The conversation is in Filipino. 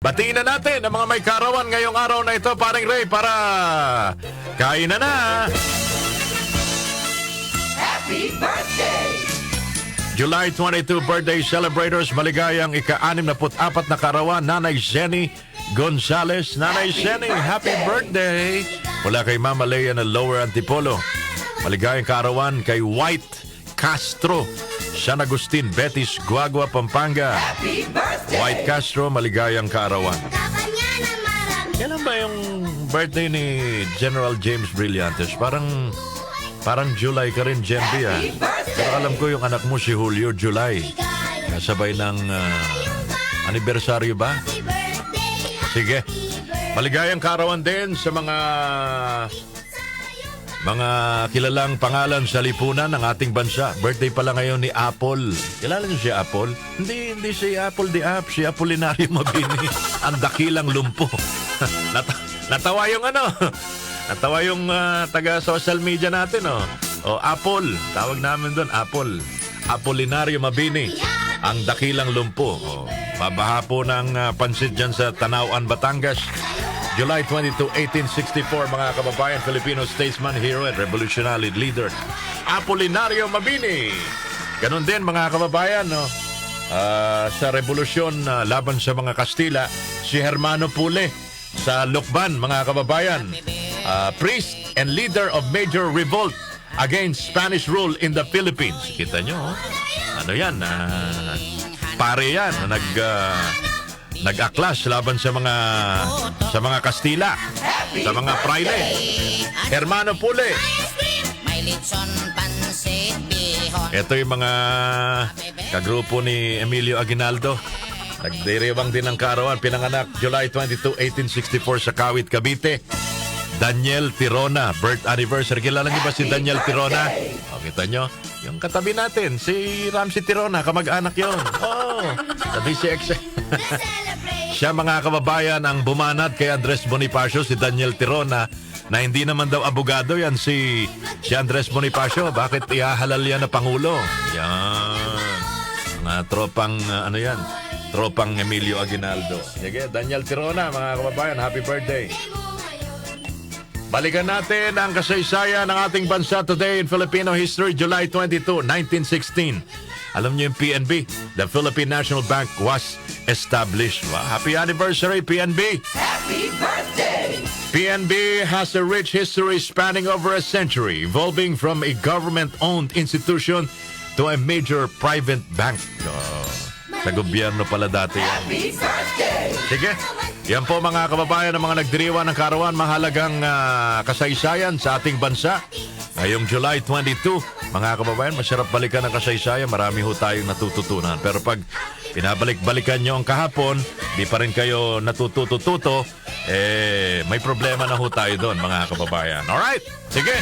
Batiin na natin ang mga may karawan ngayong araw na ito, paring Ray, para kain na na. Happy birthday! July 22 birthday celebrators, maligayang ika-64 na karawan, Nanay Jenny Gonzales. Nanay Jenny, happy birthday! Mula kay Mama Leia na Lower Antipolo. Maligayang karawan kay White Castro, San Agustin, Betis, Guagua, Pampanga. Happy birthday! White Castro, maligayang karawan. Kailan ba yung birthday ni General James Brillantes? Parang July ka rin, Jen B, ah. Pero alam ko yung anak mo si Julio, July. Kasabay ng anibersaryo ba? Sige. Maligayang karawan din sa mga kilalang pangalan sa lipunan ng ating bansa. Birthday pala ngayon ni Apple. Kilala niyo si Apple? Hindi si Apple the App, si Apolinario Mabini. Ang dakilang lumpo. Natawa yung Natawa yung taga-social media natin, oh. O, Apple. Tawag namin doon, Apple. Apolinario Mabini. Ang dakilang lumpo. O, mabaha po ng pansit dyan sa Tanauan, Batangas. July 22, 1864, mga kababayan, Filipino statesman, hero, and revolutionary leader, Apolinario Mabini. Ganon din, mga kababayan, no? Sa revolusyon laban sa mga Kastila, si Hermano Pule. Sa Lukban, mga kababayan, priest and leader of major revolt against Spanish rule in the Philippines. Kita nyo, ano yan, pare yan, nag-aklas laban sa mga Kastila, sa mga praile. Hermano Pule. Ito yung mga kagrupo ni Emilio Aguinaldo. Nagdiriwang din ng karawan, pinanganak July 22, 1864 sa Kawit, Cavite. Daniel Tirona, birth anniversary. Kilala niyo ba si Daniel Tirona? O, kita nyo, yung katabi natin, si Ramsey Tirona, kamag-anak yun. Sabi si Ex. Siya, mga kababayan, ang bumanat kay Andres Bonifacio, si Daniel Tirona, na hindi naman daw abogado yan si Andres Bonifacio. Bakit ihahalal yan na Pangulo? Yan. Mga tropang, tropang Emilio Aguinaldo. Sige, Daniel Tirona, mga kababayan, happy birthday. Balikan natin ang kasaysayan ng ating bansa today in Filipino history, July 22, 1916. Alam niyo yung PNB, the Philippine National Bank was established. Wow, happy anniversary, PNB! Happy birthday! PNB has a rich history spanning over a century, evolving from a government-owned institution to a major private bank. Sa gobyerno pala dati yan. Happy birthday! Sige, yan po mga kababayan ng mga nagdiriwang ng karawan, mahalagang kasaysayan sa ating bansa. Ngayong July 22, mga kababayan, masarap balikan ang kasaysayan. Marami ho tayong natututunan. Pero pag pinabalik-balikan nyo ang kahapon, di pa rin kayo natututo, may problema na ho tayo doon, mga kababayan. Alright, sige.